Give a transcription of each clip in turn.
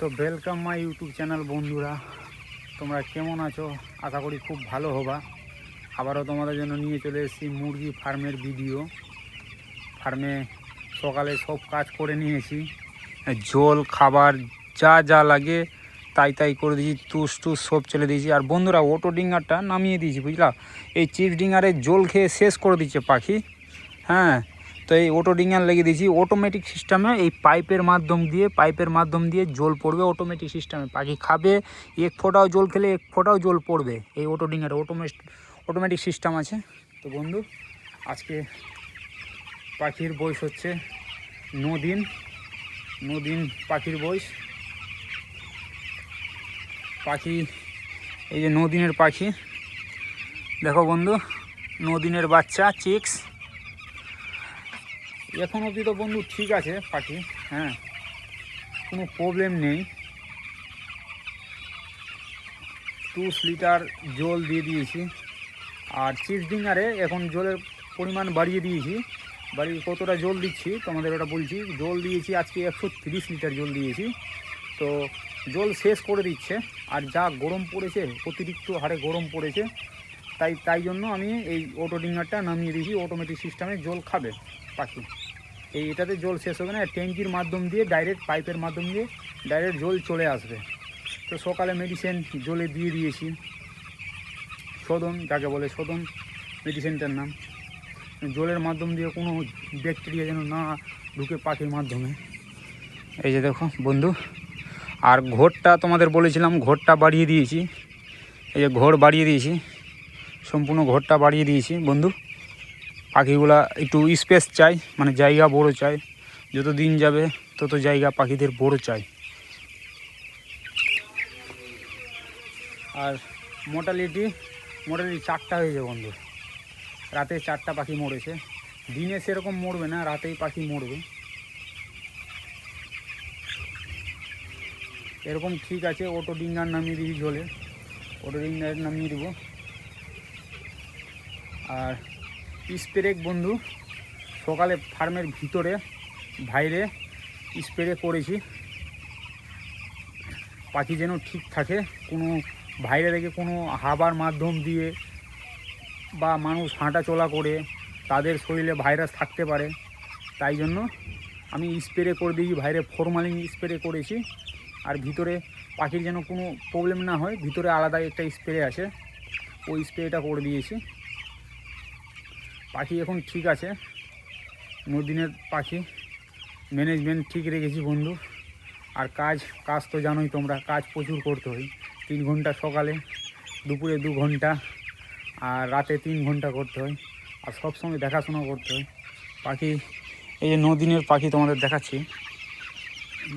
তো welcome my YouTube channel বন্ধুরা, তোমরা কেমন আছো? আশা করি খুব ভালো হবা। আবারও তোমাদের জন্য নিয়ে চলে এসেছি মুরগি ফার্মের ভিডিও। ফার্মে সকালে সব কাজ করে নিয়েছি, জল খাবার যা যা লাগে তাই তাই করে দিয়েছি, তুষ টুস সব চলে দিয়েছি। আর বন্ধুরা অটো ডিঙ্গারটা নামিয়ে দিয়েছি, বুঝলা? এই চিপস ডিঙ্গারের জল খেয়ে শেষ করে দিচ্ছে পাখি। হ্যাঁ, তো এই অটো ডিঙ্গার লাগিয়ে দিয়েছি অটোমেটিক সিস্টেমে। এই পাইপের মাধ্যম দিয়ে জল পড়বে অটোমেটিক সিস্টেমে। পাখি খাবে, এক ফোঁটাও জল খেলে এক ফোঁটাও জল পড়বে। এই অটো ডিঙ্গারে অটোমেটিক সিস্টেম আছে। তো বন্ধু, আজকে পাখির বয়স হচ্ছে 9 দিন পাখির বয়স। পাখি এই যে 9 দিনের পাখি, দেখো বন্ধু, 9 দিনের বাচ্চা চিক্স। এখন অবধি তো বন্ধু ঠিক আছে পাখি, হ্যাঁ, কোনো প্রবলেম নেই। 2 লিটার জল দিয়ে দিয়েছি। আর চিপস ডিঙ্গারে এখন জলের পরিমাণ বাড়িয়ে দিয়েছি। কতটা জল দিচ্ছি তোমাদের ওটা বলছি। জল দিয়েছি আজকে 130 লিটার জল দিয়েছি। তো জল শেষ করে দিচ্ছে। আর যা গরম পড়েছে, অতিরিক্ত হারে গরম পড়েছে, তাই জন্য আমি এই অটো ডিঙ্গারটা নামিয়ে দিয়েছি। অটোমেটিক সিস্টেমে জল খাবে পাখি। এটাতে জল শেষ হবে না, ট্যাঙ্কির মাধ্যম দিয়ে ডাইরেক্ট পাইপের মাধ্যম দিয়ে ডাইরেক্ট জল চলে আসবে। তো সকালে মেডিসিন জলে দিয়ে দিয়েছি, শোধন যাকে বলে, শোধন মেডিসিনটার নাম। জলের মাধ্যম দিয়ে কোনো ব্যাকটেরিয়া যেন না ঢুকে পাখির মাধ্যমে। এই যে দেখো বন্ধু, আর ঘরটা তোমাদের বলেছিলাম, ঘরটা বাড়িয়ে দিয়েছি। এই যে ঘর বাড়িয়ে দিয়েছি, সম্পূর্ণ ঘরটা বাড়িয়ে দিয়েছি বন্ধু। পাখিগুলা একটু স্পেস চাই, মানে জায়গা বড় চাই। যত দিন যাবে তত জায়গা পাখিদের বড় চাই। আর মোটালিটি 4টা হয়েছে বন্ধু। রাতে 4টা পাখি মরেছে। দিনে সেরকম মরবে না, রাতেই পাখি মরবে। এরকম ঠিক আছে। অটো ডিঙ্গার নামিয়ে দিবি জলে, অটো ডিঙ্গার নামিয়ে দেবো। আর স্প্রে বন্ধু সকালে ফার্মের ভিতরে বাইরে স্প্রে করেছি, পাখি যেন ঠিক থাকে। কোনো বাইরে থেকে কোনো হাওয়ার মাধ্যম দিয়ে বা মানুষ হাঁটা চলা করে তাদের শরীরে ভাইরাস থাকতে পারে, তাই জন্য আমি স্প্রে করে দিয়েছি। বাইরে ফরমালিন স্প্রে করেছি। আর ভিতরে পাখির যেন কোনো প্রবলেম না হয়, ভিতরে আলাদা একটা স্প্রে আছে, ওই স্প্রেটা করে দিয়েছি। পাখি এখন ঠিক আছে। 9 দিনের পাখি, ম্যানেজমেন্ট ঠিক রেখেছি বন্ধু। আর কাজ তো জানোই তোমরা, কাজ প্রচুর করতে হয়। 3 ঘন্টা সকালে, দুপুরে 2 ঘন্টা, আর রাতে 3 ঘন্টা করতে হয়। আর সবসময় দেখাশোনা করতে হয় পাখি। এই যে 9 দিনের পাখি তোমাদের দেখাচ্ছি,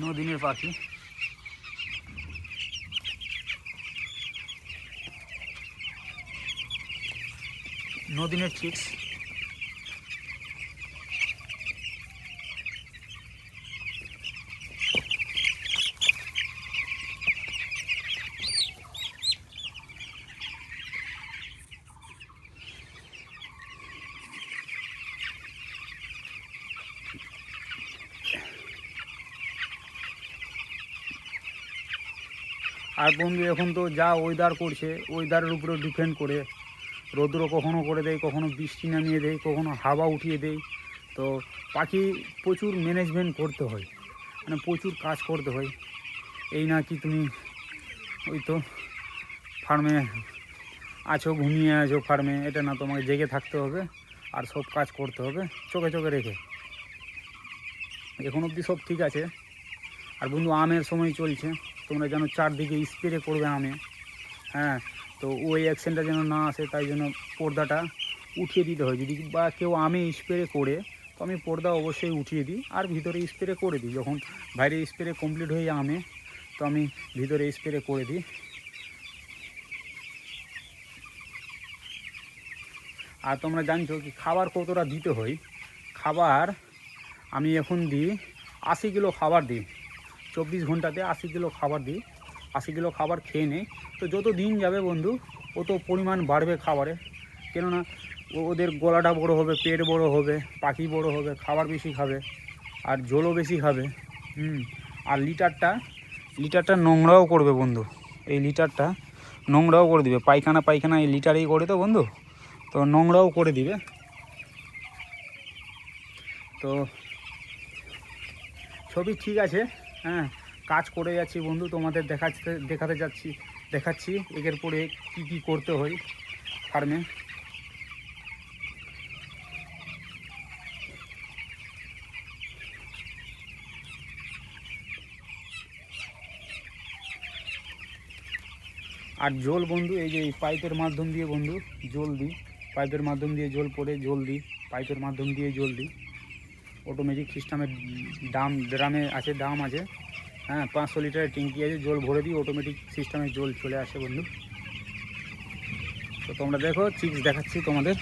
9 দিনের পাখি। দিনের চিক্স। আর বন্ধু এখন তো যা ওয়েদার করছে, ওয়েদারের উপরে ডিপেন্ড করে। রৌদ্র কখনো করে দেয়, কখনো বৃষ্টি নামিয়ে দেয়, কখনো হাওয়া উঠিয়ে দেয়। তো পাখি প্রচুর ম্যানেজমেন্ট করতে হয়, মানে প্রচুর কাজ করতে হয়। এই না কি তুমি ওই তো ফার্মে আছো, ঘুমিয়ে আছো ফার্মে, এটা না, তোমাকে জেগে থাকতে হবে আর সব কাজ করতে হবে চোখে চোখে রেখে। এখন অবধি সব ঠিক আছে। আর বন্ধু আমের সময় চলছে, তোমরা যেন চারদিকে স্প্রে করবে আমে, হ্যাঁ। তো ওই অ্যাকশনটা যেন না আসে, তাই জন্য পর্দাটা উঠিয়ে দিতে হয়। যদি বা কেউ আমে স্প্রে করে, তো আমি পর্দা অবশ্যই উঠিয়ে দিই আর ভিতরে স্প্রে করে দিই। যখন বাইরে স্প্রে কমপ্লিট হয়ে যায় আমে, তো আমি ভিতরে স্প্রে করে দিই। আর তোমরা জানছো কি খাবার কতটা দিতে হয়? খাবার আমি এখন দিই 80 কিলো খাবার দিই। 24 ঘন্টাতে 80 কিলো খাবার দিই। 80 কিলো খাবার খেয়ে নেই। তো যত দিন যাবে বন্ধু, অত পরিমাণ বাড়বে খাবারে। কেননা ওদের গলাটা বড় হবে, পেট বড় হবে, পাখি বড় হবে, খাবার বেশি খাবে আর জলও বেশি খাবে। আর লিটারটা লিটারটা নোংরাও করবে বন্ধু, এই লিটারটা নোংরাও করে দিবে, পায়খানা পায়খানা এই লিটারেই করে তো বন্ধু, তো নোংরাও করে দিবে। তো সবই ঠিক আছে, হ্যাঁ কাজ করে যাচ্ছি বন্ধু, তোমাদের দেখাচ্ছি একের পরে কি কি করতে হয় ফার্মে। আর জল বন্ধু এই যে এই পাইপের মাধ্যম দিয়ে বন্ধু জল দিই, পাইপের মাধ্যম দিয়ে জল পড়ে জল দিই, পাইপের মাধ্যম দিয়ে জল দিই। অটোমেটিক সিস্টেমের ড্রামে আছে, দাম আছে, হ্যাঁ 500 লিটারের ট্যাঙ্কি আছে, জল ভরে দিই, অটোমেটিক সিস্টেমে জল চলে আসে বন্ধু। তো তোমরা দেখো চিপস দেখাচ্ছি তোমাদের।